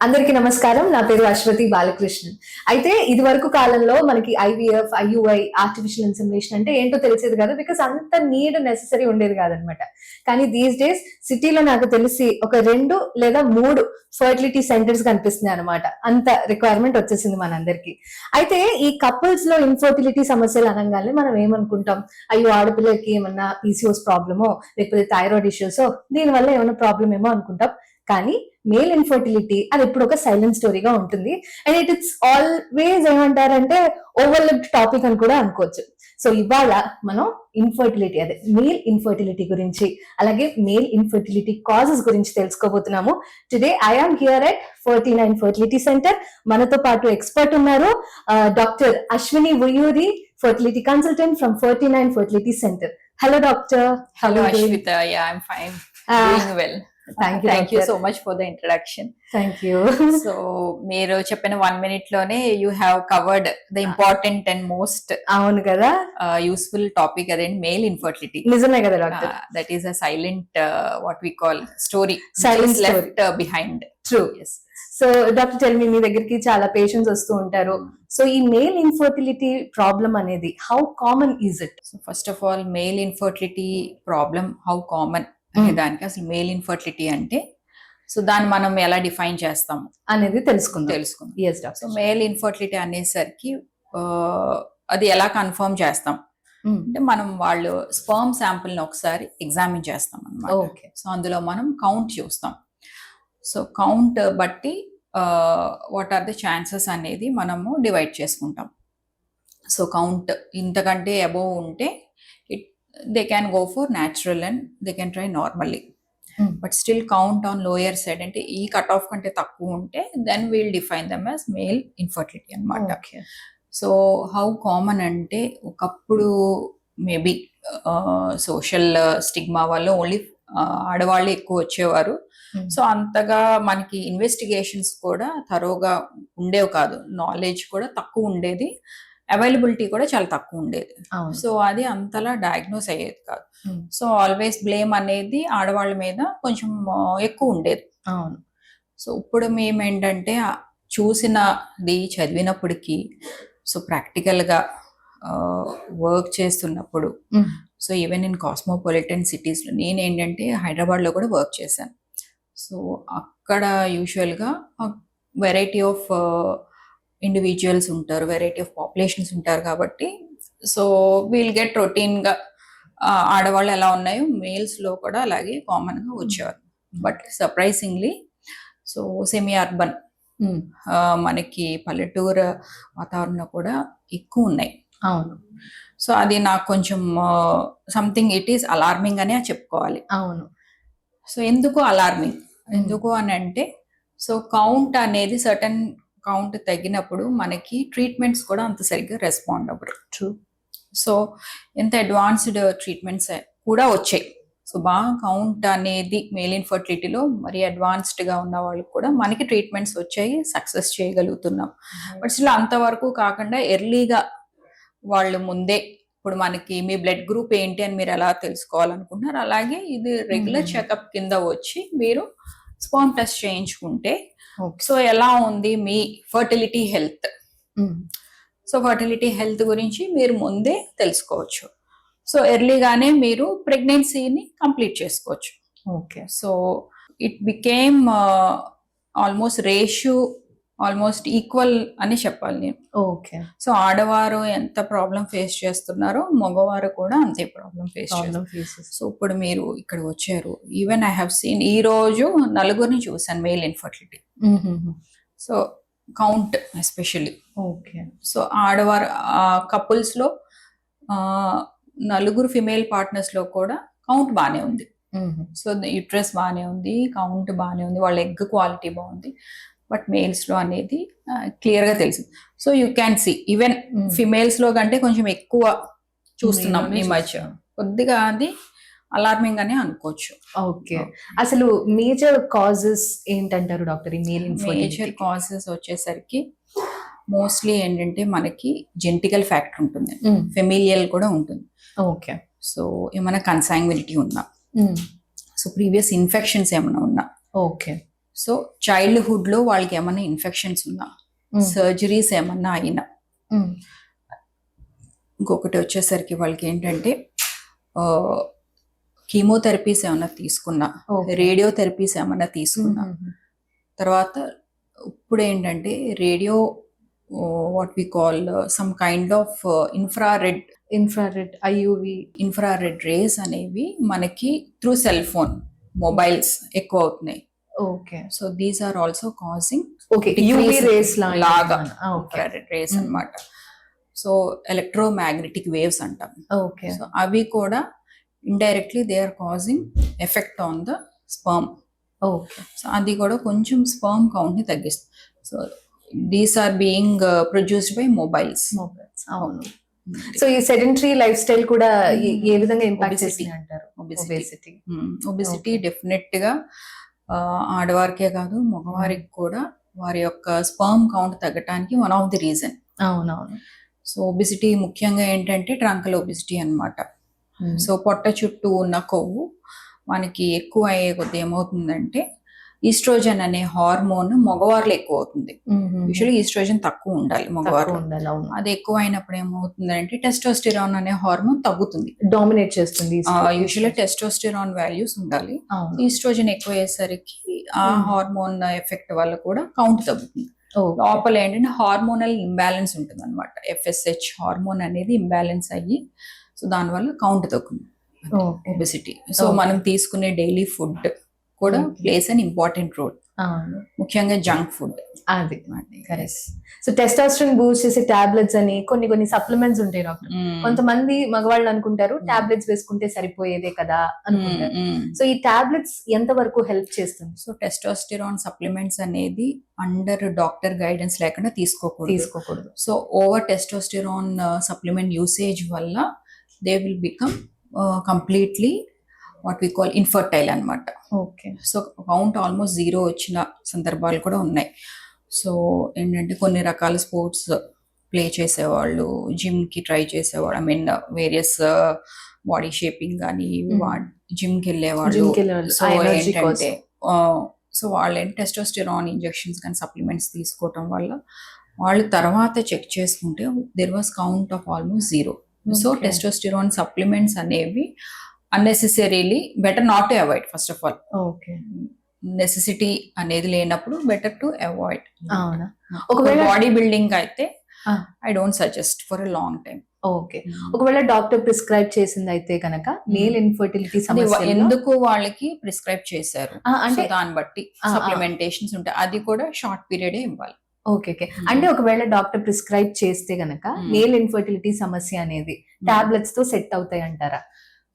అందరికీ నమస్కారం. నా పేరు అశ్వతి బాలకృష్ణన్. అయితే ఇది వరకు కాలంలో మనకి ఐవీఎఫ్, ఐయుఐ, ఆర్టిఫిషియల్ ఇన్సెమినేషన్ అంటే ఏంటో తెలిసేది కాదు. బికాస్ అంత నీడ్ నెసెసరీ ఉండేది కాదనమాట. కానీ దీస్ డేస్ సిటీలో నాకు తెలిసి ఒక 2 లేదా 3 ఫర్టిలిటీ సెంటర్స్ కనిపిస్తున్నాయి అనమాట. అంత రిక్వైర్మెంట్ వచ్చేసింది మనందరికి. అయితే ఈ కపుల్స్ లో ఇన్ఫర్టిలిటీ సమస్యలు అనగానే మనం ఏమనుకుంటాం, అయ్యో ఆడపిల్లకి ఏమన్నా పీసీఓస్ ప్రాబ్లమో లేకపోతే థైరాయిడ్ ఇష్యూసో దీనివల్ల ఏమైనా ప్రాబ్లమ్ ఏమో అనుకుంటాం. కానీ మేల్ ఇన్ఫర్టిలిటీ అది ఎప్పుడు ఒక సైలెంట్ స్టోరీగా ఉంటుంది. అండ్ ఇట్స్ ఆల్వేస్ ఏమంటారంటే ఓవర్లుక్డ్ టాపిక్ అని కూడా అనుకోవచ్చు. సో ఇవాళ మనం ఇన్ఫర్టిలిటీ అదే మేల్ ఇన్ఫర్టిలిటీ గురించి, అలాగే మేల్ ఇన్ఫర్టిలిటీ కాజెస్ గురించి తెలుసుకోబోతున్నాము. Today I am here at 49 fertility centre. మనతో పాటు ఎక్స్పర్ట్ ఉన్నారు, doctor Ashwini Uyyuri, fertility consultant from 49 fertility centre. Hello doctor. Hello Ashwita, yeah, I'm fine. Doing well. Thank you so much for the introduction. Thank you. So మీరు చెప్పిన 1 minute లోనే you have covered the important and most అవును కదా, useful topic అదేంటి male infertility. నిజమే కదా doctor. That is a silent what we call story, Silent left behind. True. Yes. So doctor tell me దగ్గరికి చాలా పేషెంట్స్ వస్తూ ఉంటారు. సో ఈ మేల్ ఇన్ఫర్టిలిటీ ప్రాబ్లం అనేది how common is it? So first of all male infertility problem how common అనే దానికి అసలు male infertility అంటే సో దాన్ని మనం ఎలా డిఫైన్ చేస్తాము అనేది తెలుసుకుందాం. Yes, సో మేల్ ఇన్ఫర్టిలిటీ అనేసరికి అది ఎలా కన్ఫర్మ్ చేస్తాం అంటే మనం వాళ్ళు స్పర్మ్ శాంపుల్ ని ఒకసారి ఎగ్జామిన్ చేస్తాం అన్నమాట. ఓకే. సో అందులో మనం కౌంట్ చూస్తాం. సో కౌంట్ బట్టి వాట్ ఆర్ ద ఛాన్సెస్ అనేది మనము డివైడ్ చేసుకుంటాం. సో కౌంట్ ఇంతకంటే అబోవ్ ఉంటే they can go for natural and they can try normally. But still count on lower side అంటే ఈ కట్ ఆఫ్ కంటే తక్కువ ఉంటే then we'll define them as male infertility అన్నమాట. సో హౌ కామన్ అంటే ఒకప్పుడు మేబీ సోషల్ స్టిగ్మా వల్ల only ఆడవాళ్ళు ఎక్కువ వచ్చేవారు. సో అంతగా మనకి ఇన్వెస్టిగేషన్స్ కూడా థరోగా ఉండేవి కాదు, నాలెడ్జ్ కూడా తక్కువ ఉండేది, అవైలబిలిటీ కూడా చాలా తక్కువ ఉండేది. సో అది అంతలా డయాగ్నోస్ అయ్యేది కాదు. సో ఆల్వేస్ బ్లేమ్ అనేది ఆడవాళ్ళ మీద కొంచెం ఎక్కువ ఉండేది. అవును. సో ఇప్పుడు మేము ఏంటంటే చూసినది చదివినప్పటికీ సో ప్రాక్టికల్గా వర్క్ చేస్తున్నప్పుడు సో ఈవెన్ ఇన్ కాస్మోపాలిటన్ సిటీస్లో నేను ఏంటంటే హైదరాబాద్లో కూడా వర్క్ చేశాను. సో అక్కడ యూజువల్గా వెరైటీ ఆఫ్ ఇండివిజువల్స్ ఉంటారు, వెరైటీ ఆఫ్ పాపులేషన్స్ ఉంటారు కాబట్టి సో వీల్ గెట్ రొటీన్గా ఆడవాళ్ళు ఎలా ఉన్నాయో మేల్స్లో కూడా అలాగే కామన్గా వచ్చేవారు. But surprisingly so semi urban మనకి పల్లెటూరు వాతావరణం కూడా ఎక్కువ ఉన్నాయి. అవును. సో అది నాకు కొంచెం సంథింగ్ ఇట్ ఈస్ అలార్మింగ్ అనే చెప్పుకోవాలి. అవును. సో ఎందుకు అలార్మింగ్, ఎందుకు అని అంటే సో కౌంట్ అనేది సర్టన్ కౌంట్ తగ్గినప్పుడు మనకి ట్రీట్మెంట్స్ కూడా అంత సరిగ్గా రెస్పాండ్ అవ్వరు. ట్రూ. సో ఎంత అడ్వాన్స్డ్ ట్రీట్మెంట్స్ కూడా వచ్చాయి. సో బాగా కౌంట్ అనేది మేల్ ఇన్ఫర్టిలిటీలో మరి అడ్వాన్స్డ్గా ఉన్న వాళ్ళకి కూడా మనకి ట్రీట్మెంట్స్ వచ్చాయి, సక్సెస్ చేయగలుగుతున్నాం. బట్ స్టిల్ అంతవరకు కాకుండా ఎర్లీగా వాళ్ళు ముందే ఇప్పుడు మనకి మీ బ్లడ్ గ్రూప్ ఏంటి అని మీరు ఎలా తెలుసుకోవాలనుకుంటున్నారు, అలాగే ఇది రెగ్యులర్ చెకప్ కింద వచ్చి మీరు స్పర్మ్ టెస్ట్ చేయించుకుంటే సో ఎలా ఉంది మీ fertility health, so fertility health గురించి మీరు ముందే తెలుసుకోవచ్చు. సో ఎర్లీగానే మీరు ప్రెగ్నెన్సీని కంప్లీట్ చేసుకోవచ్చు. Okay. So it became almost ratio almost equal అని చెప్పాలి నేను. ఓకే. సో ఆడవారు ఎంత ప్రాబ్లం ఫేస్ చేస్తున్నారో మగవారు కూడా అంతే ప్రాబ్లం ఫేస్ చేస్తారు. సో ఇప్పుడు మీరు ఇక్కడ వచ్చారు, ఈవెన్ ఐ హ్యావ్ సీన్ ఈ రోజు 4 చూసాను male infertility. So count especially. Okay. So ఆడవారు కపుల్స్ లో 4 ఫిమేల్ పార్ట్నర్స్ లో కూడా కౌంట్ బాగానే ఉంది. సో యూట్రస్ బాగానే ఉంది, కౌంట్ బాగానే ఉంది, వాళ్ళ ఎగ్ క్వాలిటీ బాగుంది. బట్ మేల్స్ లో అనేది క్లియర్ గా తెలుసు. So you can see even females లో కంటే కొంచెం ఎక్కువ చూస్తున్నాం ఈ మధ్య. కొద్దిగా అది అలార్మింగ్ అని అనుకోవచ్చు. ఓకే. అసలు మేజర్ కాజెస్ ఏంటంటారు డాక్టర్ ఈ మేల్ ఇన్ఫర్టిలిటీ? మేజర్ కాజెస్ వచ్చేసరికి మోస్ట్లీ ఏంటంటే మనకి జెనెటికల్ ఫ్యాక్టర్ ఉంటుంది, ఫెమిలియల్ కూడా ఉంటుంది. ఓకే. సో ఏమైనా కన్సాంగ్వినిటీ ఉన్నా, సో ప్రీవియస్ ఇన్ఫెక్షన్స్ ఏమైనా ఉన్నా, ఓకే, సో చైల్డ్హుడ్ లో వాళ్ళకి ఏమైనా ఇన్ఫెక్షన్స్ ఉన్నా, సర్జరీస్ ఏమన్నా అయినా, ఇంకొకటి వచ్చేసరికి వాళ్ళకి ఏంటంటే కీమోథెరపీస్ ఏమైనా తీసుకున్నా, రేడియోథెరపీస్ ఏమైనా తీసుకున్నా, తర్వాత ఇప్పుడు ఏంటంటే radio what we call some kind of infrared infrared rays అనేవి మనకి త్రూ సెల్ ఫోన్ మొబైల్స్ ఎక్కువ అవుతున్నాయి. Okay, so these are also causing UV rays లాగా ఇన్ఫ్రారెడ్ రేస్ అన్నమాట. సో ఎలక్ట్రోమాగ్నెటిక్ వేవ్స్ అంటాం. ఓకే, సో అవి కూడా indirectly they are causing effect on the sperm. Okay, so అది కూడా కొంచెం స్పర్మ్ కౌంట్ ని తగ్గిస్తుంది. So these are being produced by mobiles. అవును. సో ఈ సెడెంటరీ లైఫ్ స్టైల్ కూడా ఏ విధంగా ఇంపాక్ట్ చేస్తుంది అంటారు? ఒబెసిటీ డెఫినెట్ గా ఆడవారికే కాదు మగవారికి కూడా వారి యొక్క స్పర్మ్ కౌంట్ తగ్గటానికి వన్ ఆఫ్ ది రీజన్. అవునవును. సో ఒబిసిటీ ముఖ్యంగా ఏంటంటే ట్రంకల్ ఒబిసిటీ అన్నమాట. సో పొట్ట చుట్టూ ఉన్న కొవ్వు మనకి ఎక్కువ అయ్యే కొద్ది ఏమవుతుందంటే ఈస్ట్రోజన్ అనే హార్మోన్ మగవారిలో ఎక్కువ అవుతుంది. యూజువల్లీ ఈస్ట్రోజన్ తక్కువ ఉండాలి మగవారిలో. అది ఎక్కువ అయినప్పుడు ఏమవుతుందంటే టెస్టోస్టిరాన్ అనే హార్మోన్ తగ్గుతుంది, డామినేట్ చేస్తుంది. యూజువల్లీ టెస్టోస్టిరాన్ వాల్యూస్ ఉండాలి, ఈస్ట్రోజన్ ఎక్కువ అయ్యేసరికి ఆ హార్మోన్ ఎఫెక్ట్ వల్ల కూడా కౌంట్ తగ్గుతుంది. లోపల ఏంటంటే హార్మోనల్ ఇంబ్యాలెన్స్ ఉంటుంది అనమాట. FSH హార్మోన్ అనేది ఇంబ్యాలెన్స్ అయ్యి సో దానివల్ల కౌంట్ తగ్గుతుంది ఒబెసిటీ. సో మనం తీసుకునే డైలీ ఫుడ్ కూడా ప్లేస్ అన్ ఇంపార్టెంట్ రోల్, ముఖ్యంగా జంక్ ఫుడ్. అది కరెక్ట్. సో టెస్టోస్టెరాన్ బూస్ట్ చేసే టాబ్లెట్స్ అని కొన్ని సప్లిమెంట్స్ ఉంటాయి డాక్టర్. కొంతమంది మగవాళ్ళు అనుకుంటారు టాబ్లెట్స్ వేసుకుంటే సరిపోయేదే కదా అనుకుంటారు. సో ఈ టాబ్లెట్స్ ఎంత వరకు హెల్ప్ చేస్తుంది? సో టెస్టోస్టెరాన్ సప్లిమెంట్స్ అనేది అండర్ డాక్టర్ గైడెన్స్ లేకుండా తీసుకోకూడదు. So over testosterone supplement usage వల్ల they will become completely what we call infertile అనమాట. ఓకే, సో కౌంట్ ఆల్మోస్ట్ 0 వచ్చిన సందర్భాలు కూడా ఉన్నాయి. సో ఏంటంటే కొన్ని రకాల స్పోర్ట్స్ ప్లే చేసేవాళ్ళు, జిమ్కి ట్రై చేసేవాళ్ళు, I mean various body shaping కానీ జిమ్కి వెళ్ళేవాళ్ళు. సో ఏంటంటే సో వాళ్ళు ఏంటి టెస్టోస్టెరాన్ ఇంజెక్షన్స్ కానీ సప్లిమెంట్స్ తీసుకోవటం వల్ల వాళ్ళు తర్వాత చెక్ చేసుకుంటే there was count of almost 0. So testosterone supplements అనేవి unnecessarily better not to avoid. First of all necessity అనేది లేనప్పుడు బెటర్ టు అవాయిడ్. ఒకవేళ బాడీ బిల్డింగ్ అయితే I don't suggest for a long time. Okay, ఒకవేళ doctor prescribe చేసింది అయితే కనుక male infertility సమస్య ఎందుకు వాళ్ళకి ప్రిస్క్రైబ్ చేశారు అంటే దాన్ని బట్టి సప్లిమెంటేషన్స్ ఉంటాయి, అది కూడా షార్ట్ పీరియడే ఇవ్వాలి. ఓకే, అంటే ఒకవేళ డాక్టర్ ప్రిస్క్రైబ్ చేస్తే గనక మేల్ ఇన్ఫర్టిలిటీ సమస్య అనేది టాబ్లెట్స్ తో సెట్ అవుతాయి అంటారా?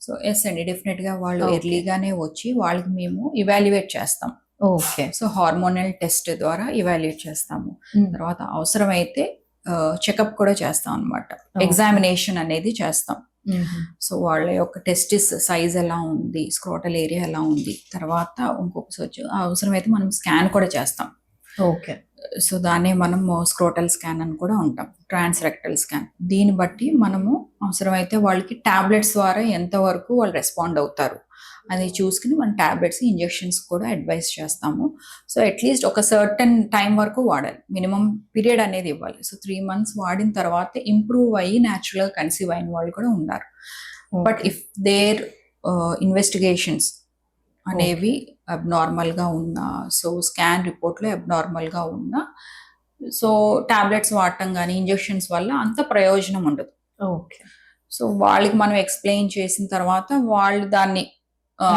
సో ఎస్ అండి, డెఫినెట్ గా వాళ్ళు ఎర్లీగానే వచ్చి వాళ్ళకి మేము ఇవాల్యుయేట్ చేస్తాం. ఓకే, సో హార్మోనల్ టెస్ట్ ద్వారా ఇవాల్యుయేట్ చేస్తాము. తర్వాత అవసరమైతే చెకప్ కూడా చేస్తాం అన్నమాట. ఎగ్జామినేషన్ అనేది చేస్తాం. సో వాళ్ళ యొక్క టెస్టిస్ సైజ్ ఎలా ఉంది, స్క్రోటల్ ఏరియా ఎలా ఉంది, తర్వాత ఇంకొకటి అవసరమైతే మనం స్కాన్ కూడా చేస్తాం. ఓకే, సో దాన్ని మనము స్క్రోటల్ స్కాన్ అని కూడా ఉంటాం, ట్రాన్స్రెక్టల్ స్కాన్. దీన్ని బట్టి మనము అవసరమైతే వాళ్ళకి టాబ్లెట్స్ ద్వారా ఎంతవరకు వాళ్ళు రెస్పాండ్ అవుతారు అది చూసుకుని మన టాబ్లెట్స్ ఇంజెక్షన్స్ కూడా అడ్వైస్ చేస్తాము. సో అట్లీస్ట్ ఒక సర్టన్ టైం వరకు వాడాలి, మినిమం పీరియడ్ అనేది ఇవ్వాలి. సో 3 months వాడిన తర్వాత ఇంప్రూవ్ అయ్యి న్యాచురల్గా కన్సీవ్ అయిన వాళ్ళు కూడా ఉన్నారు. బట్ ఇఫ్ దేర్ ఇన్వెస్టిగేషన్స్ అనేవి అబ్నార్మల్గా ఉన్నా, సో స్కాన్ రిపోర్ట్లో అబ్నార్మల్గా ఉన్నా, సో టాబ్లెట్స్ వాడటం కానీ ఇంజెక్షన్స్ వల్ల అంత ప్రయోజనం ఉండదు. ఓకే, సో వాళ్ళకి మనం ఎక్స్ప్లెయిన్ చేసిన తర్వాత వాళ్ళు దాన్ని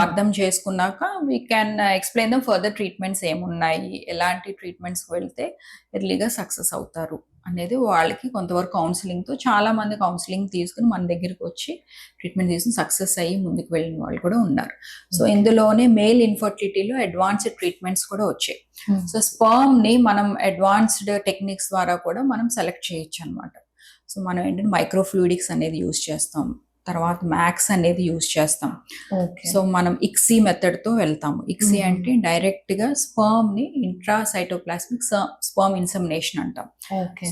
అర్థం చేసుకున్నాక we can explain them further treatments ఏమున్నాయి, ఎలాంటి ట్రీట్మెంట్స్కి వెళ్తే ఎర్లీగా సక్సెస్ అవుతారు అనేది వాళ్ళకి కొంతవరకు కౌన్సిలింగ్తో, చాలా మంది కౌన్సిలింగ్ తీసుకుని మన దగ్గరికి వచ్చి ట్రీట్మెంట్ తీసుకుని సక్సెస్ అయ్యి ముందుకు వెళ్ళిన వాళ్ళు కూడా ఉన్నారు. సో ఇందులోనే మేల్ ఇన్ఫర్టిలిటీలో అడ్వాన్స్డ్ ట్రీట్మెంట్స్ కూడా వచ్చాయి. సో స్పర్మ్ ని మనం అడ్వాన్స్డ్ టెక్నిక్స్ ద్వారా కూడా మనం సెలెక్ట్ చేయొచ్చు అనమాట. సో మనం ఏంటంటే మైక్రోఫ్లూయిడిక్స్ అనేది యూజ్ చేస్తాం, తర్వాత మ్యాక్స్ అనేది యూజ్ చేస్తాం. సో మనం ఇక్సీ మెథడ్తో వెళ్తాము. ఇక్సీ అంటే డైరెక్ట్గా స్పర్మ్ని ఇంట్రాసైటోప్లాస్మిక్ స్పర్మ్ ఇన్సెమినేషన్ అంటాం.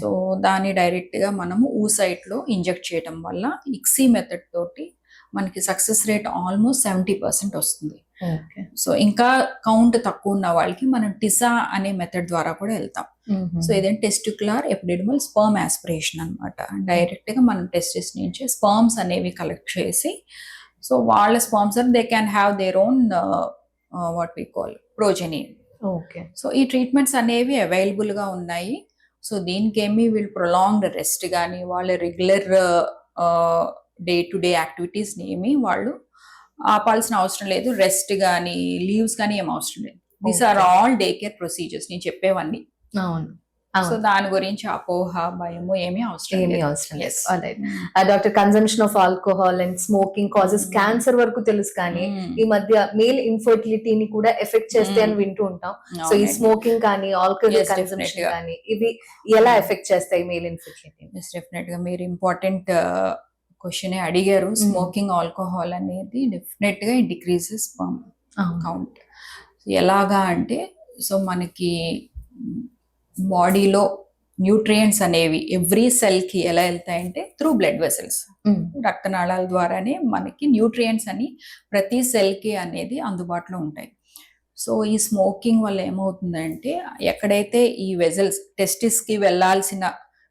సో దాన్ని డైరెక్ట్గా మనము ఊసైట్లో ఇంజెక్ట్ చేయడం వల్ల ఇక్సీ మెథడ్ తోటి మనకి సక్సెస్ రేట్ ఆల్మోస్ట్ 70% వస్తుంది. ఓకే. సో ఇంకా కౌంట్ తక్కువ ఉన్న వాళ్ళకి మనం టిసా అనే మెథడ్ ద్వారా కూడా వెళ్తాం. సో ఇదేంటి టెస్టిక్యులర్ ఎపిడిడమల్ స్పర్మ్ ఆస్పిరేషన్ అనమాట. డైరెక్ట్ గా మనం టెస్టిస్ నుంచి స్పర్మ్స్ అనేవి కలెక్ట్ చేసి, సో వాళ్ళ sperms they can have their own what we call progeny. Okay. So ఈ ట్రీట్మెంట్స్ అనేవి అవైలబుల్ గా ఉన్నాయి. సో దీనికేమి వీళ్ళు ప్రొలాంగ్డ్ రెస్ట్ కానీ వాళ్ళ రెగ్యులర్ డే టు డే యాక్టివిటీస్ని ఏమి వాళ్ళు ఆపాల్సిన అవసరం లేదు. రెస్ట్ కానీ లీవ్స్ కానీ ఏం అవసరం లేదు. These are all day care procedures నేను చెప్పేవన్నీ. అవును. సో దాని గురించి అపోహ భయము ఏమీ అవసరం లేదు. Doctor, consumption of alcohol and smoking causes cancer వరకు తెలుసు, కానీ ఈ మధ్య మేల్ ఇన్ఫర్టిలిటీని కూడా ఎఫెక్ట్ చేస్తే అని వింటూ ఉంటాం. సో ఈ స్మోకింగ్ కానీ ఆల్కహాల్ కన్సంప్షన్ కానీ ఇవి ఎలా ఎఫెక్ట్ చేస్తాయి మేల్ ఇన్ఫర్టిలిటీ? డెఫినెట్ గా మీరు ఇంపార్టెంట్ క్వశ్చన్ అడిగారు. స్మోకింగ్ ఆల్కహాల్ అనేది డెఫినెట్ గా డిక్రీజెస్ స్పర్మ్ కౌంట్. ఎలాగా అంటే, సో మనకి బాడీలో న్యూట్రియంట్స్ అనేవి ఎవ్రీ సెల్ కి ఎలా వెళ్తాయంటే త్రూ బ్లడ్ వెసల్స్, రక్తనాళాల ద్వారానే మనకి న్యూట్రియంట్స్ అని ప్రతి సెల్ కి అనేది అందుబాటులో ఉంటాయి. సో ఈ స్మోకింగ్ వల్ల ఏమవుతుందంటే, ఎక్కడైతే ఈ వెజల్స్ టెస్టిస్ కి వెళ్లాల్సిన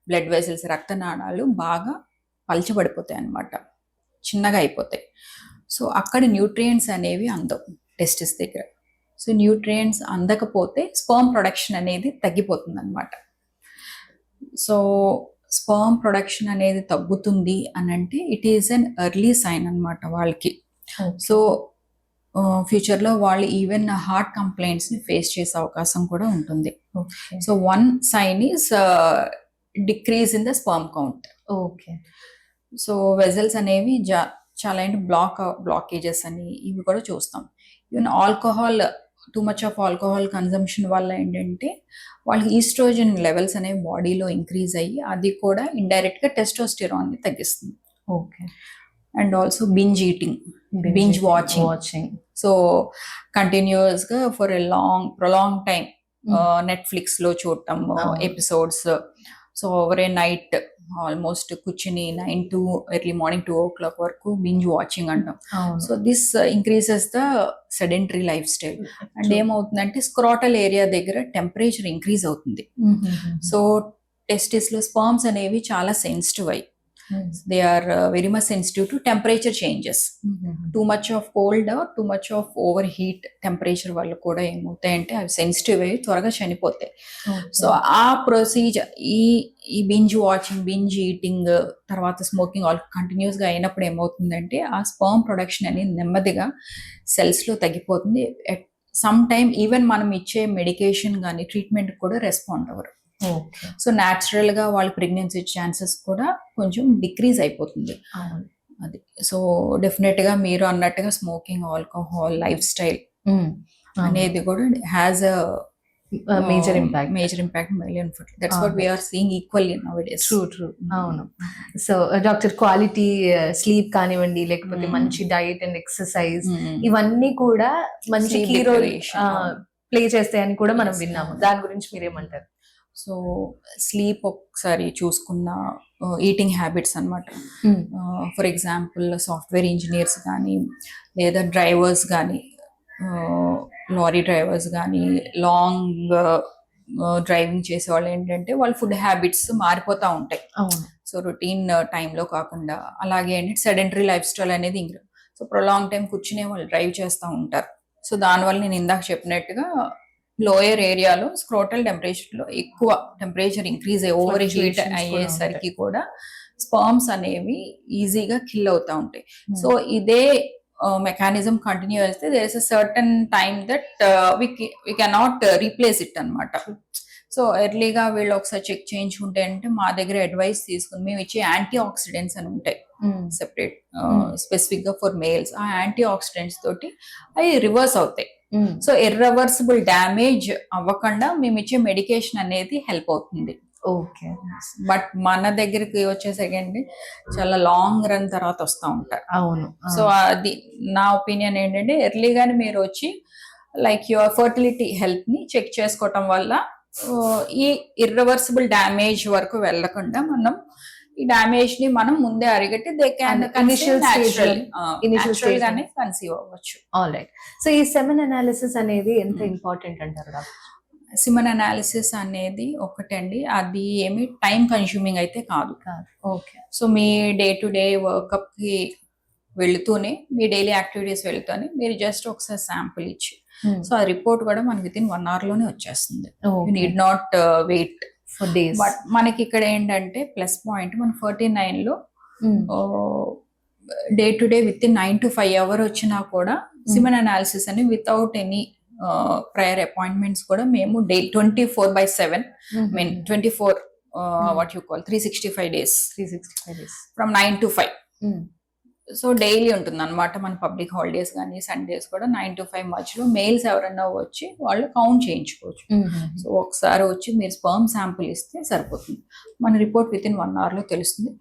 బ్లడ్ వెసల్స్ రక్తనాళాలు బాగా పల్చబడిపోతాయి అన్నమాట, చిన్నగా అయిపోతాయి. సో అక్కడ న్యూట్రియంట్స్ అనేవి అందవు టెస్టిస్ దగ్గర. సో న్యూట్రియంట్స్ అందకపోతే స్పర్మ్ ప్రొడక్షన్ అనేది తగ్గిపోతుంది అనమాట. సో స్పర్మ్ ప్రొడక్షన్ అనేది తగ్గుతుంది అని అంటే it is an early sign అనమాట వాళ్ళకి. సో ఫ్యూచర్లో వాళ్ళు ఈవెన్ హార్ట్ కంప్లైంట్స్ని ఫేస్ చేసే అవకాశం కూడా ఉంటుంది. So one sine is decrease in the sperm count. Okay. So vessels అనేవి చాలా ఏంటి బ్లాకేజెస్ అని ఇవి కూడా చూస్తాం. Even alcohol, too much of alcohol consumption వల్ల ఏంటంటే వాళ్ళకి ఈస్ట్రోజన్ లెవెల్స్ అనేవి బాడీలో ఇంక్రీజ్ అయ్యి అది కూడా ఇండైరెక్ట్ గా టెస్టోస్టెరాన్ ని తగ్గిస్తుంది. Okay. And also binge eating, binge watching. So continuous గా for a prolong time Netflix లో చూడటం episodes. So over a night almost కూర్చుని 9 to ఎర్లీ మార్నింగ్ 2 o'clock వరకు బింజ్ వాచింగ్ అంటాం. So this increases the sedentary life style. And ఏమవుతుందంటే scrotal area దగ్గర temperature increase అవుతుంది. So testis లో sperms అనేవి చాలా సెన్సిటివ్ అయ్యి, they are very much sensitive to temperature changes. Too much of cold or too much of over heat temperature వల్ల కూడా ఏమవుతాయంటే అవి సెన్సిటివ్ అయ్యి త్వరగా చనిపోతాయి. సో ఆ ప్రొసీజర్ ఈ బింజ్ వాచింగ్, బింజ్ ఈటింగ్ తర్వాత స్మోకింగ్ ఆల్ కంటిన్యూస్ గా అయినప్పుడు ఏమవుతుందంటే ఆ స్పర్మ్ ప్రొడక్షన్ అనేది నెమ్మదిగా సెల్స్ లో తగ్గిపోతుంది. ఎట్ సమ్ టైమ్ ఈవెన్ మనం ఇచ్చే మెడికేషన్ కానీ ట్రీట్మెంట్ కూడా రెస్పాండ్ అవ్వరు. సో న్యాచురల్ గా వాళ్ళ ప్రెగ్నెన్సీ ఛాన్సెస్ కూడా కొంచెం డిక్రీజ్ అయిపోతుంది అది. సో డెఫినెట్ గా మీరు అన్నట్టుగా స్మోకింగ్, ఆల్కహాల్, లైఫ్ స్టైల్ అనేది కూడా has a major impact million foot. That's what we are seeing equally nowadays. True. అవును. సో డాక్టర్, క్వాలిటీ స్లీప్ కానివ్వండి, లేకపోతే మంచి డైట్ అండ్ ఎక్సర్సైజ్ ఇవన్నీ కూడా మంచి కీ రోల్ ప్లే చేస్తాయని కూడా మనం విన్నాము. దాని గురించి మీరేమంటారు? సో స్లీప్ ఒకసారి చూసుకున్న ఈటింగ్ హ్యాబిట్స్ అనమాట. ఫర్ ఎగ్జాంపుల్ సాఫ్ట్వేర్ ఇంజనీర్స్ కానీ లేదా డ్రైవర్స్ కానీ, లారీ డ్రైవర్స్ కానీ, లాంగ్ డ్రైవింగ్ చేసే వాళ్ళు ఏంటంటే వాళ్ళ ఫుడ్ హ్యాబిట్స్ మారిపోతూ ఉంటాయి. సో రొటీన్ టైంలో కాకుండా అలాగే ఏంటంటే సెడెంటరీ లైఫ్ స్టైల్ అనేది ఇంకా. సో ప్రొలాంగ్ టైం కూర్చునే వాళ్ళు డ్రైవ్ చేస్తూ ఉంటారు. సో దానివల్ల నేను ఇందాక చెప్పినట్టుగా లోయర్ ఏరియాలో స్క్రోటల్ టెంపరేచర్ లో ఎక్కువ టెంపరేచర్ ఇంక్రీజ్ అయ్యి ఓవర్ హీట్ అయ్యేసరికి కూడా స్పర్మ్స్ అనేవి ఈజీగా కిల్ అవుతా ఉంటాయి. సో ఇదే మెకానిజం కంటిన్యూ చేస్తే there is a certain time that we cannot replace it అనమాట. సో ఎర్లీగా వీళ్ళు ఒకసారి చెక్ చేయించుకుంటే అంటే మా దగ్గర అడ్వైస్ తీసుకుని మేము ఇచ్చే యాంటీ ఆక్సిడెంట్స్ అని ఉంటాయి సెపరేట్ స్పెసిఫిక్ గా ఫర్ మేల్స్. ఆ యాంటీ ఆక్సిడెంట్స్ తోటి అవి రివర్స్ అవుతాయి. సో ఇర్రివర్సిబుల్ డ్యామేజ్ అవ్వకుండా మేము ఇచ్చే మెడికేషన్ అనేది హెల్ప్ అవుతుంది. ఓకే. బట్ మన దగ్గరికి వచ్చేసరికి చాలా లాంగ్ రన్ తర్వాత వస్తూ ఉంటారు. అవును. సో అది నా ఒపీనియన్ ఏంటంటే ఎర్లీగానే మీరు వచ్చి లైక్ యువర్ ఫర్టిలిటీ హెల్త్ ని చెక్ చేసుకోవటం వల్ల ఈ ఇర్రివర్సిబుల్ డ్యామేజ్ వరకు వెళ్ళకుండా మనం ఈ డ్యామేజ్ ని మనం ముందే అరిగట్టి they can And initial stage initial natural stage గానే కన్సీవ్ అవ్వచ్చు. All right. సో ఈ సెమెన్ అనాలిసిస్ అనేది ఎంత ఇంపార్టెంట్ అంటారు డాక్టర్? సిమన్ అనాలిసిస్ అనేది ఒకటండి, అది ఏమి టైం కన్స్యూమింగ్ అయితే కాదు. Okay. So me day to day workup కి వెళుతూనే, మీ డైలీ యాక్టివిటీస్ వెళుతూనే మీరు జస్ట్ ఒకసారి శాంపుల్ ఇచ్చి, సో ఆ రిపోర్ట్ కూడా మనకి విత్ ఇన్ 1 hour లోనే వచ్చేస్తుంది. You need not wait for days. But మనకి ఇక్కడ ఏంటంటే ప్లస్ పాయింట్, మన 49 లో day to day with in 9 to 5 hours వచ్చినా కూడా సిమన్ అనాలిసిస్ అని వితౌట్ ఎనీ ప్రయర్ అపాయింట్మెంట్స్ కూడా మేము day 24/7 mean 24 what you call 365 days from 9 to 5. So daily ఉంటుంది అనమాట. మన పబ్లిక్ హాలిడేస్ కానీ సండేస్ కూడా 9 to 5 మధ్యలో మెయిల్స్ ఎవరైనా వచ్చి వాళ్ళు కౌంట్ చేయించుకోవచ్చు. సో ఒకసారి వచ్చి మీరు స్పర్మ్ శాంపుల్ ఇస్తే సరిపోతుంది, మన రిపోర్ట్ విత్ ఇన్ 1 hour లో తెలుస్తుంది.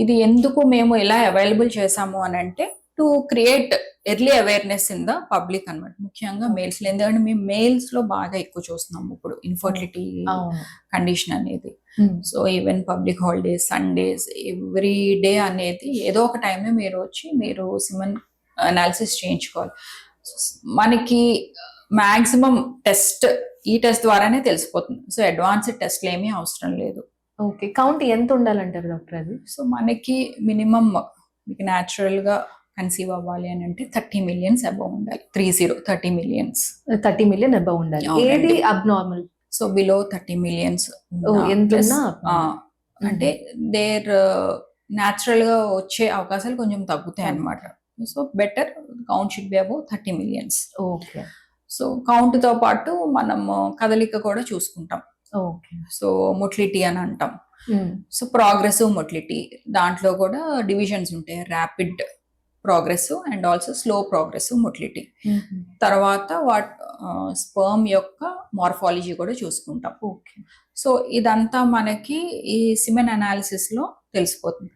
ఇది ఎందుకు మేము ఇలా అవైలబుల్ చేసాము అని అంటే, to create early awareness in the public అనమాట, ముఖ్యంగా మేల్స్ లో. ఎందుకంటే మేము మేల్స్ లో బాగా ఎక్కువ చూస్తున్నాము ఇప్పుడు ఇన్ఫర్టిలిటీ కండిషన్ అనేది. So even public holidays, Sundays, every day అనేది ఏదో ఒక టైంలో మీరు వచ్చి మీరు సిమన్ అనాలిసిస్ చేయించుకోవాలి. మనకి మాక్సిమం టెస్ట్ ఈ టెస్ట్ ద్వారానే తెలిసిపోతుంది. సో అడ్వాన్స్డ్ టెస్ట్లు ఏమీ అవసరం లేదు. ఓకే. కౌంట్ ఎంత ఉండాలంటారు డాక్టర్ అది? సో మనకి మినిమం మీకు న్యాచురల్ గా కన్సీవ్ అవ్వాలి అని అంటే 30 million అబౌవ్ ఉండాలి. 30 million అబౌవ్ ఉండాలి. ఏది అబ్నార్మల్? సో బిలో 30 million అంటే దేర్ న్యాచురల్ గా వచ్చే అవకాశాలు కొంచెం తగ్గుతాయి అన్నమాట. So better count should be above 30 million. Okay. So count తో పాటు మనము కదలిక కూడా చూసుకుంటాం. ఓకే. సో మొటిలిటీ అని అంటాం. సో ప్రోగ్రెసివ్ మొటిలిటీ, దాంట్లో కూడా డివిజన్స్ ఉంటాయి, rapid progressive and also slow progressive motility. తర్వాత స్పర్మ్ యొక్క మార్ఫాలజీ కూడా చూసుకుంటాం. ఓకే. సో ఇదంతా మనకి ఈ సిమెన్ అనాలిసిస్ లో తెలిసిపోతుంది.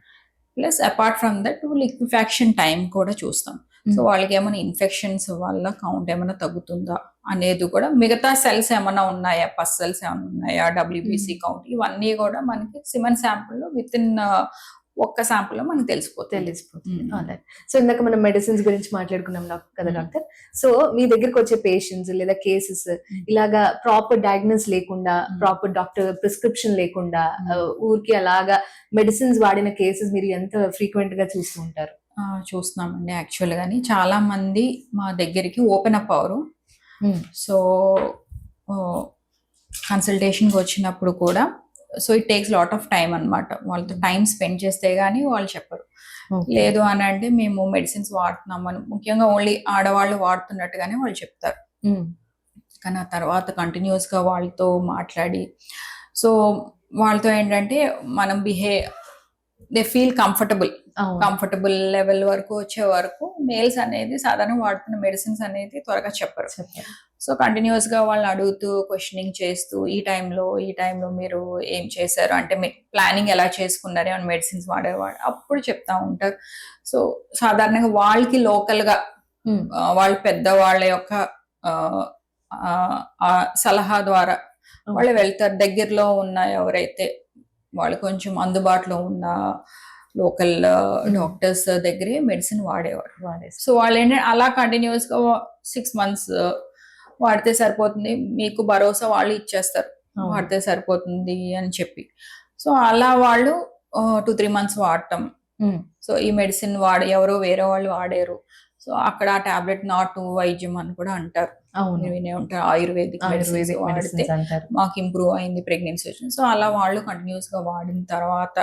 Plus apart from that liquefaction time కూడా చూస్తాం. సో వాళ్ళకి ఏమైనా ఇన్ఫెక్షన్స్ వల్ల కౌంట్ ఏమైనా తగ్గుతుందా అనేది కూడా, మిగతా సెల్స్ ఏమైనా ఉన్నాయా, పస్ సెల్స్ ఏమైనా ఉన్నాయా, WBC కౌంట్, ఇవన్నీ కూడా మనకి సిమెన్ శాంపుల్ లో విత్ ఇన్ ఒక్క శాంపుల్ లో మనకి తెలిసిపోతుంది. సో ఇందాక మనం మెడిసిన్స్ గురించి మాట్లాడుకున్నాం కదా డాక్టర్. సో మీ దగ్గరకు వచ్చే పేషెంట్స్ లేదా కేసెస్ ఇలాగా ప్రాపర్ డయాగ్నోస్ లేకుండా, ప్రాపర్ డాక్టర్ ప్రిస్క్రిప్షన్ లేకుండా ఊరికి అలాగా మెడిసిన్స్ వాడిన కేసెస్ మీరు ఎంత ఫ్రీక్వెంట్ గా చూస్తూ ఉంటారు? చూస్తున్నామండి. యాక్చువల్ గాని చాలా మంది మా దగ్గరికి ఓపెన్ అప్ అవరు. సో కన్సల్టేషన్కి వచ్చినప్పుడు కూడా, so it takes lot of time అనమాట. వాళ్ళతో టైం స్పెండ్ చేస్తే గానీ వాళ్ళు చెప్పరు. లేదు అని అంటే మేము మెడిసిన్స్ వాడుతున్నామని, ముఖ్యంగా ఓన్లీ ఆడవాళ్ళు వాడుతున్నట్టుగానే వాళ్ళు చెప్తారు. కానీ ఆ తర్వాత కంటిన్యూస్ గా వాళ్ళతో మాట్లాడి, సో వాళ్ళతో ఏంటంటే మనం దే ఫీల్ కంఫర్టబుల్ లెవెల్ వరకు వచ్చే వరకు మేల్స్ అనేది సాధారణ వాడుతున్న మెడిసిన్స్ అనేది త్వరగా చెప్పరు. సో కంటిన్యూస్ గా వాళ్ళని అడుగుతూ, క్వశ్చనింగ్ చేస్తూ, ఈ టైంలో మీరు ఏం చేశారు అంటే, మీ ప్లానింగ్ ఎలా చేసుకున్నారు, ఏమైనా మెడిసిన్స్ వాడేవాడు, అప్పుడు చెప్తా ఉంటారు. సో సాధారణంగా వాళ్ళకి లోకల్ గా వాళ్ళ పెద్దవాళ్ళ యొక్క సలహా ద్వారా వాళ్ళు వెళ్తారు. దగ్గరలో ఉన్న ఎవరైతే వాళ్ళు కొంచెం అందుబాటులో ఉన్న లోకల్ డాక్టర్స్ దగ్గరే మెడిసిన్ వాడేవారు. సో వాళ్ళు ఏంటంటే అలా కంటిన్యూస్ గా 6 months వాడితే సరిపోతుంది, మీకు భరోసా వాళ్ళు ఇచ్చేస్తారు, వాడితే సరిపోతుంది అని చెప్పి. సో అలా వాళ్ళు 2-3 months వాడటం. సో ఈ మెడిసిన్ ఎవరో వేరే వాళ్ళు వాడారు, సో అక్కడ ఆ టాబ్లెట్ నాటు వైద్యం అని కూడా అంటారు, వినే ఉంటారు. ఆయుర్వేదిక్ వాడితే మాకు ఇంప్రూవ్ అయింది, ప్రెగ్నెన్సీ వచ్చింది. సో అలా వాళ్ళు కంటిన్యూస్ గా వాడిన తర్వాత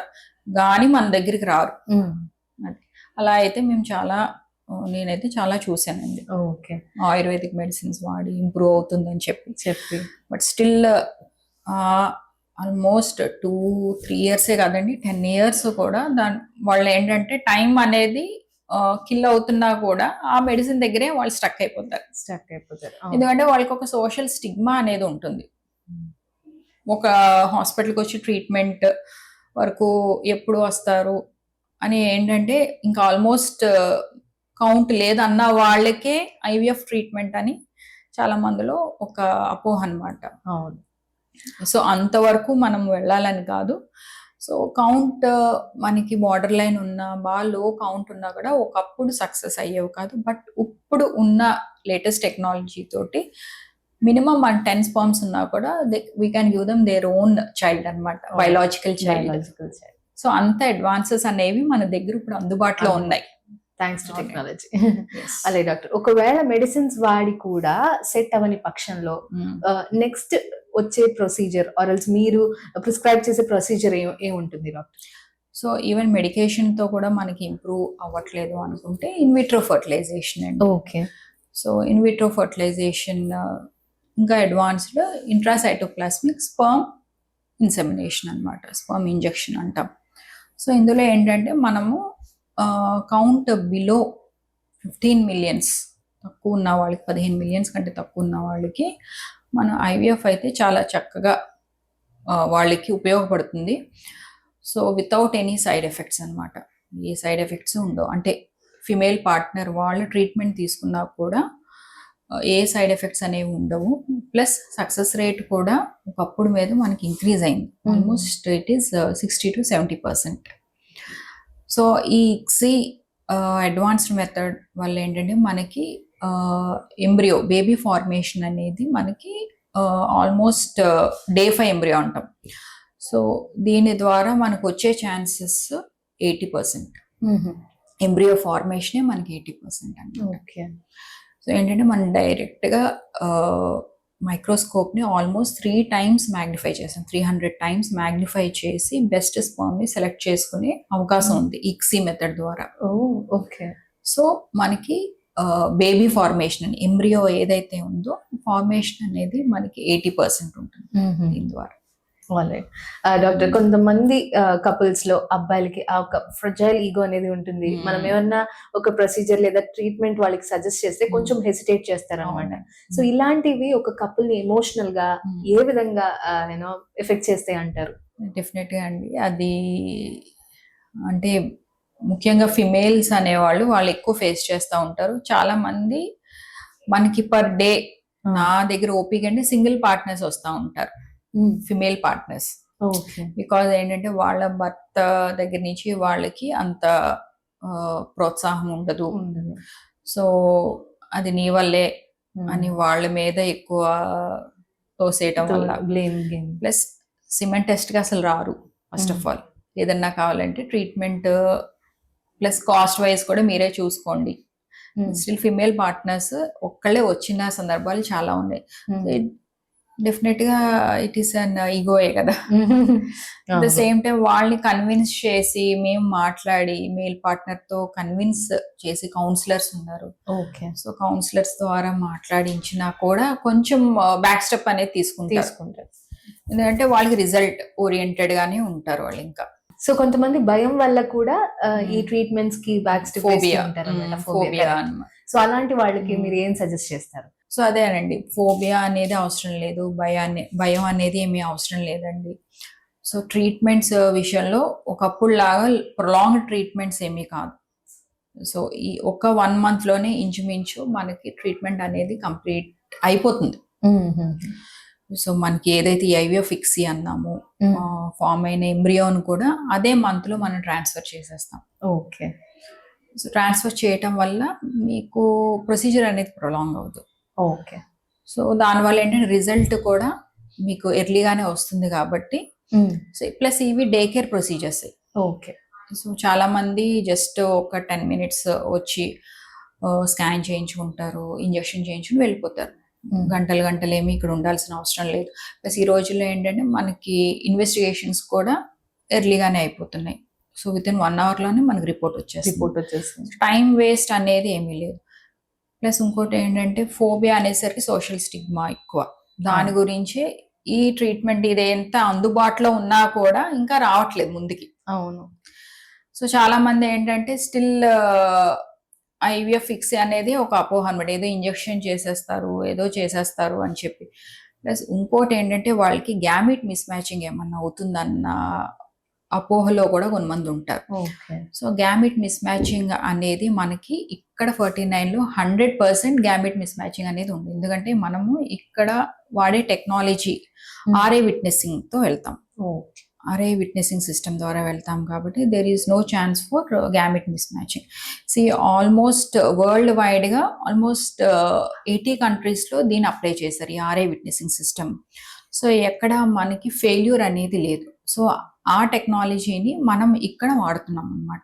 గానీ మన దగ్గరికి రారు. అది అలా అయితే నేనైతే చాలా చూసానండి. ఆయుర్వేదిక్ మెడిసిన్స్ వాడి ఇంప్రూవ్ అవుతుందని చెప్పి బట్ స్టిల్ ఆల్మోస్ట్ 2-3 years కదండి, 10 years కూడా వాళ్ళు ఏంటంటే టైం అనేది కిల్ అవుతున్నా కూడా ఆ మెడిసిన్ దగ్గరే వాళ్ళు స్టక్ అయిపోతారు. ఎందుకంటే వాళ్ళకి ఒక సోషల్ స్టిగ్మా అనేది ఉంటుంది. ఒక హాస్పిటల్కి వచ్చి ట్రీట్మెంట్ వరకు ఎప్పుడు వస్తారు అని ఏంటంటే, ఇంకా ఆల్మోస్ట్ కౌంట్ లేదన్న వాళ్ళకే IVF ట్రీట్మెంట్ అని చాలా మందిలో ఒక అపోహ అనమాట. సో అంతవరకు మనం వెళ్ళాలని కాదు. సో కౌంట్ మనకి బార్డర్ లైన్ ఉన్నా బాగా లో కౌంట్ ఉన్నా కూడా ఒకప్పుడు సక్సెస్ అయ్యేవి కాదు. బట్ ఇప్పుడు ఉన్న లేటెస్ట్ టెక్నాలజీ తోటి మినిమం 10 స్పర్మ్స్ ఉన్నా కూడా we can give them their own child అనమాట, బయలాజికల్ చైల్డ్. సో అంత అడ్వాన్సెస్ అనేవి మన దగ్గర ఇప్పుడు అందుబాటులో ఉన్నాయి, థ్యాంక్స్ టు టెక్నాలజీ. అలాగే డాక్టర్, ఒకవేళ మెడిసిన్స్ వాడి కూడా సెట్ అవని పక్షంలో నెక్స్ట్ వచ్చే ప్రొసీజర్ ఆర్ ఎల్స్ మీరు ప్రిస్క్రైబ్ చేసే ప్రొసీజర్ ఏముంటుంది డాక్టర్? సో ఈవెన్ మెడికేషన్ తో కూడా మనకి ఇంప్రూవ్ అవ్వట్లేదు అనుకుంటే ఇన్విట్రో ఫర్టిలైజేషన్ అండి. ఓకే. సో ఇన్విట్రో ఫర్టిలైజేషన్ ఇంకా అడ్వాన్స్డ్ ఇంట్రాసైటోప్లాస్మిక్ స్పర్మ్ ఇన్సెమినేషన్ అనమాట, స్పర్మ్ ఇంజెక్షన్ అంటాం. సో ఇందులో ఏంటంటే మనము కౌంట్ బిలో 15 మిలియన్స్ తక్కువ ఉన్న వాళ్ళకి, 15 మిలియన్స్ కంటే తక్కువ ఉన్న వాళ్ళకి మన ఐవీఎఫ్ అయితే చాలా చక్కగా వాళ్ళకి ఉపయోగపడుతుంది. So without any side effects అనమాట, ఏ సైడ్ ఎఫెక్ట్స్ ఉండవు. అంటే ఫిమేల్ పార్ట్నర్ వాళ్ళు ట్రీట్మెంట్ తీసుకున్నా కూడా ఏ సైడ్ ఎఫెక్ట్స్ అనేవి ఉండవు. ప్లస్ సక్సెస్ రేట్ కూడా ఒకప్పుడు మీద మనకి ఇంక్రీజ్ అయింది, almost it is 60 to 70%. So ఈ ఇక్సీ అడ్వాన్స్డ్ మెథడ్ వల్ల ఏంటంటే మనకి ఎంబ్రియో బేబీ ఫార్మేషన్ అనేది మనకి ఆల్మోస్ట్ day 5 ఎంబ్రియో అంటాం. సో దీని ద్వారా మనకు వచ్చే ఛాన్సెస్ 80%. ఎంబ్రియో ఫార్మేషనే మనకి 80% అండి. ఓకే. సో ఏంటంటే మనం డైరెక్ట్గా మైక్రోస్కోప్ని ఆల్మోస్ట్ 3 times మ్యాగ్నిఫై చేసాం, 300 times మ్యాగ్నిఫై చేసి బెస్ట్ స్పర్మ్ని సెలెక్ట్ చేసుకునే అవకాశం ఉంది ఇక్సీ మెథడ్ ద్వారా. ఓకే. సో మనకి బేబీ ఫార్మేషన్ అని ఎంబ్రియో ఏదైతే ఉందో ఫార్మేషన్ అనేది మనకి 80% ఉంటుంది దీని ద్వారా. డాక్టర్, కొంతమంది కపుల్స్ లో అబ్బాయిలకి ఆ ఒక ఫ్రజైల్ ఈగో అనేది ఉంటుంది. మనం ఏమన్నా ఒక ప్రొసీజర్ లేదా ట్రీట్మెంట్ వాళ్ళకి సజెస్ట్ చేస్తే కొంచెం హెసిటేట్ చేస్తారు అనమాట. సో ఇలాంటివి ఒక కపుల్ ని ఎమోషనల్ గా ఏ విధంగా ఎఫెక్ట్ చేస్తాయి అంటారు? డెఫినెట్ గా అండి, అది అంటే ముఖ్యంగా ఫిమేల్స్ అనేవాళ్ళు వాళ్ళు ఎక్కువ ఫేస్ చేస్తూ ఉంటారు. చాలా మంది మనకి పర్ డే నా దగ్గర ఓపిక అంటే సింగిల్ పార్ట్నర్స్ వస్తూ ఉంటారు, ఫిమేల్ పార్ట్నర్స్. బికాజ్ ఏంటంటే వాళ్ళ భర్త దగ్గర నుంచి వాళ్ళకి అంత ప్రోత్సాహం ఉండదు. సో అది నీ వల్లే అని వాళ్ళ మీద ఎక్కువ తోసేయటం వల్ల, ప్లస్ సిమెంట్ టెస్ట్ గా అసలు రారు. ఫస్ట్ ఆఫ్ ఆల్ ఏదన్నా కావాలంటే ట్రీట్మెంట్ ప్లస్ కాస్ట్ వైజ్ కూడా మీరే చూసుకోండి. స్టిల్ ఫిమేల్ పార్ట్నర్స్ ఒక్కళ్ళే వచ్చిన సందర్భాలు చాలా ఉన్నాయి. డెఫినెట్ గా ఇట్ ఈస్ అన్ ఈగోయే కదా. అట్ ద సేమ్ టైం వాళ్ళని కన్విన్స్ చేసి మేము మాట్లాడి మేల్ పార్ట్నర్ తో కన్విన్స్ చేసి కౌన్సిలర్స్ ఉన్నారు. ఓకే. సో కౌన్సిలర్స్ ద్వారా మాట్లాడించినా కూడా కొంచెం బ్యాక్ స్టెప్ అనేది తీసుకుంటారు. ఎందుకంటే వాళ్ళకి రిజల్ట్ ఓరియంటెడ్ గానే ఉంటారు వాళ్ళు. ఇంకా సో కొంతమంది భయం వల్ల కూడా ఈ ట్రీట్మెంట్స్ కి బ్యాక్ స్టెప్ ఫోబియా. సో అలాంటి వాళ్ళకి మీరు ఏం సజెస్ట్ చేస్తారు? సో అదేనండి, ఫోబియా అనేది అవసరం లేదు, భయం అనేది ఏమీ అవసరం లేదండి. సో ట్రీట్మెంట్స్ విషయంలో ఒకప్పుడు లాగా ప్రొలాంగ్ ట్రీట్మెంట్స్ ఏమీ కాదు. సో ఈ ఒక 1 month లోనే ఇంచుమించు మనకి ట్రీట్మెంట్ అనేది కంప్లీట్ అయిపోతుంది. సో మనకి ఏదైతే ఐవీఎఫ్ ఇక్సీ అన్నామో ఫామ్ అయిన ఎంబ్రియోను కూడా అదే మంత్ లో మనం ట్రాన్స్ఫర్ చేసేస్తాం. ఓకే. సో ట్రాన్స్ఫర్ చేయటం వల్ల మీకు ప్రొసీజర్ అనేది ప్రొలాంగ్ అవుతుంది. ఓకే. సో దానివల్ల ఏంటంటే రిజల్ట్ కూడా మీకు ఎర్లీగానే వస్తుంది కాబట్టి. సో ప్లస్ ఇవి day care procedures. Okay. So చాలా మంది జస్ట్ ఒక 10 minutes వచ్చి స్కాన్ చేయించుకుంటారు, ఇంజెక్షన్ చేయించుకుని వెళ్ళిపోతారు. గంటలు ఏమి ఇక్కడ ఉండాల్సిన అవసరం లేదు. ప్లస్ ఈ రోజుల్లో ఏంటంటే మనకి ఇన్వెస్టిగేషన్స్ కూడా ఎర్లీగానే అయిపోతున్నాయి. సో విత్-in 1 hour లోనే మనకి రిపోర్ట్ వచ్చేస్తుంది. టైం వేస్ట్ అనేది ఏమీ లేదు. ప్లస్ ఇంకోటి ఏంటంటే ఫోబియా అనేసరికి సోషల్ స్టిగ్మా ఎక్కువ. దాని గురించి ఈ ట్రీట్మెంట్ ఇది ఎంత అందుబాటులో ఉన్నా కూడా ఇంకా రావట్లేదు ముందుకి. అవును. సో చాలా మంది ఏంటంటే స్టిల్ ఐవీఎఫ్ ఇక్సీ అనేది ఒక అపోహ అనమాట, ఏదో ఇంజెక్షన్ చేసేస్తారు ఏదో చేసేస్తారు అని చెప్పి. ప్లస్ ఇంకోటి ఏంటంటే వాళ్ళకి గ్యామిట్ మిస్ మ్యాచింగ్ ఏమన్నా అవుతుందన్న అపోహలో కూడా కొంతమంది ఉంటారు. సో గ్యామిట్ మిస్ మ్యాచింగ్ అనేది మనకి ఇక్కడ 49లో 100% గ్యామిట్ మిస్ మ్యాచింగ్ అనేది ఉంది. ఎందుకంటే మనము ఇక్కడ వాడే టెక్నాలజీ ఆర్ఏ విట్నెసింగ్ తో వెళ్తాం. అరే విట్నెసింగ్ సిస్టమ్ ద్వారా వెళ్తాం కాబట్టి there is no chance for gamete mismatching. Almost world వైడ్గా ఆల్మోస్ట్ 80 కంట్రీస్లో దీన్ని అప్లై చేశారు ఈ ఆర్ఏ విట్నెసింగ్ సిస్టమ్. సో ఎక్కడ మనకి ఫెయిల్యూర్ అనేది లేదు. సో ఆ టెక్నాలజీని మనం ఇక్కడ వాడుతున్నాం అనమాట.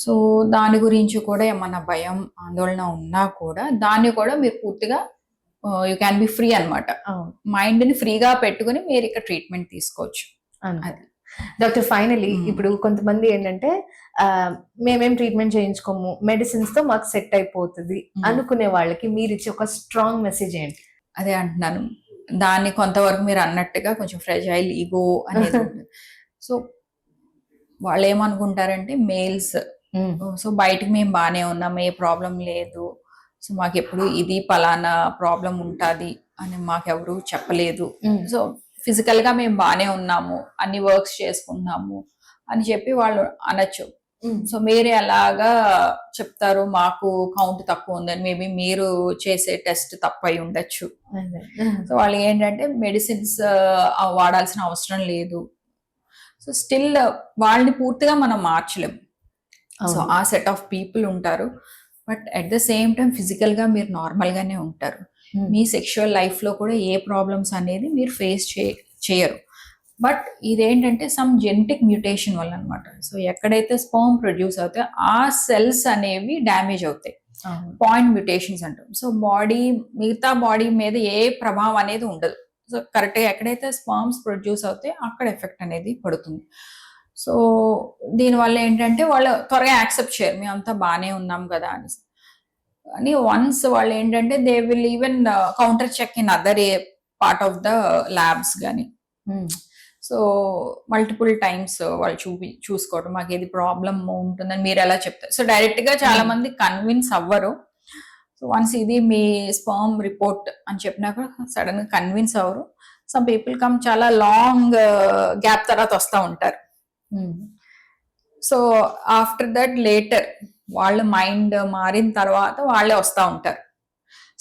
సో దాని గురించి కూడా ఏమన్నా భయం ఆందోళన ఉన్నా కూడా దాన్ని కూడా మీరు పూర్తిగా యూ క్యాన్ బి ఫ్రీ అనమాట. మైండ్ని ఫ్రీగా పెట్టుకుని మీరు ఇక్కడ ట్రీట్మెంట్ తీసుకోవచ్చు. అది డాక్టర్ ఫైనలీ ఇప్పుడు కొంతమంది ఏంటంటే మేమేం ట్రీట్మెంట్ చేయించుకోము, మెడిసిన్స్ తో మాకు సెట్ అయిపోతుంది అనుకునే వాళ్ళకి మీరు ఇచ్చే ఒక స్ట్రాంగ్ మెసేజ్ ఏంటి? అదే అంటున్నాను, దాన్ని కొంతవరకు మీరు అన్నట్టుగా కొంచెం ఫ్రెజైల్ ఈగో అనేది సో వాళ్ళు ఏమనుకుంటారంటే మేల్స్, సో బయటకు మేము బాగానే ఉన్నాం, ఏ ప్రాబ్లం లేదు, సో మాకు ఎప్పుడు ఇది పలానా ప్రాబ్లం ఉంటుంది అని మాకెవరు చెప్పలేదు, సో ఫిజికల్ గా మేము బాగానే ఉన్నాము, అన్ని వర్క్స్ చేసుకుంటున్నాము అని చెప్పి వాళ్ళు అనొచ్చు. సో మీరు ఎలాగా చెప్తారు మాకు కౌంట్ తక్కువ ఉందని, మేబీ మీరు చేసే టెస్ట్ తప్పై ఉండొచ్చు. సో వాళ్ళు ఏంటంటే మెడిసిన్స్ వాడాల్సిన అవసరం లేదు. సో స్టిల్ వాళ్ళని పూర్తిగా మనం మార్చలేము. సో ఆ సెట్ ఆఫ్ పీపుల్ ఉంటారు, but at the same time physical గా మీరు నార్మల్ గానే ఉంటారు. మీ సెక్షువల్ లైఫ్ లో కూడా ఏ ప్రాబ్లమ్స్ అనేది మీరు ఫేస్ చేయరు. బట్ ఇదేంటంటే సమ్ జెనెటిక్ మ్యూటేషన్ వల్ల అనమాట. సో ఎక్కడైతే స్పర్మ్ ప్రొడ్యూస్ అవుతాయో ఆ సెల్స్ అనేవి డ్యామేజ్ అవుతాయి, పాయింట్ మ్యూటేషన్స్ అంటాం. సో మిగతా బాడీ మీద ఏ ప్రభావం అనేది ఉండదు. సో కరెక్ట్గా ఎక్కడైతే స్పర్మ్స్ ప్రొడ్యూస్ అవుతాయో అక్కడ ఎఫెక్ట్ అనేది పడుతుంది. సో దీనివల్ల ఏంటంటే వాళ్ళు త్వరగా యాక్సెప్ట్ చేయరు, మేము అంతా బాగానే ఉన్నాం కదా అని. వన్స్ వాళ్ళు ఏంటంటే they will even counter check in other part of the labs కానీ. సో మల్టిపుల్ టైమ్స్ వాళ్ళు చూసుకోవడం మాకు ఏది ప్రాబ్లం ఉంటుందని మీరు ఎలా చెప్తారు. సో డైరెక్ట్ గా చాలా మంది కన్విన్స్ అవ్వరు. సో వన్స్ ఇది మీ స్పర్మ్ రిపోర్ట్ అని చెప్పినాక సడన్ గా కన్విన్స్ అవ్వరు. సమ్ పీపుల్ కమ్ చాలా లాంగ్ గ్యాప్ తర్వాత వస్తూ ఉంటారు. సో ఆఫ్టర్ దట్ లేటర్ వాళ్ళ మైండ్ మారిన తర్వాత వాళ్ళే వస్తూ ఉంటారు.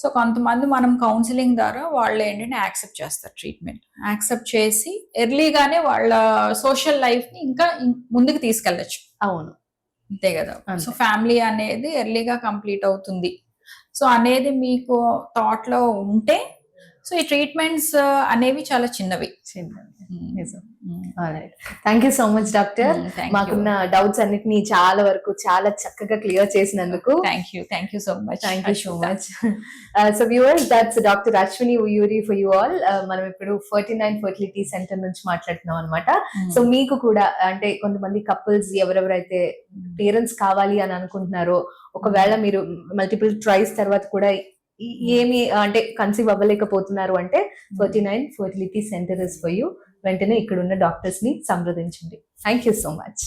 సో కొంతమంది మనం కౌన్సిలింగ్ ద్వారా వాళ్ళు ఏంటంటే యాక్సెప్ట్ చేస్తారు, ట్రీట్మెంట్ యాక్సెప్ట్ చేసి ఎర్లీగానే వాళ్ళ సోషల్ లైఫ్ ని ఇంకా ముందుకు తీసుకెళ్ళచ్చు. అవును, అంతే కదా. సో ఫ్యామిలీ అనేది ఎర్లీగా కంప్లీట్ అవుతుంది సో అనేది మీకు థాట్ లో ఉంటే సో ఈ ట్రీట్మెంట్స్ అనేవి చాలా చిన్నవి. Thank you so much doctor. మాకున్న డౌట్స్ అన్నిటినీ చాలా వరకు చాలా చక్కగా క్లియర్ చేసినందుకు thank you so much. Thank you so much. So viewers, that's doctor Ashwini Uyyuri for you all. మనం ఇప్పుడు 49 ఫర్టిలిటీ సెంటర్ నుంచి మాట్లాడుతున్నాం అనమాట. సో మీకు కూడా అంటే కొంతమంది కపుల్స్ ఎవరెవరైతే పేరెంట్స్ కావాలి అని అనుకుంటున్నారో, ఒకవేళ మీరు మల్టిపుల్ ట్రైస్ తర్వాత కూడా ఏమి అంటే కన్సీవ్ అవ్వలేకపోతున్నారు అంటే 49 fertility centre is for you. వెంటనే ఇక్కడ ఉన్న డాక్టర్స్ ని సంప్రదించండి. Thank you so much.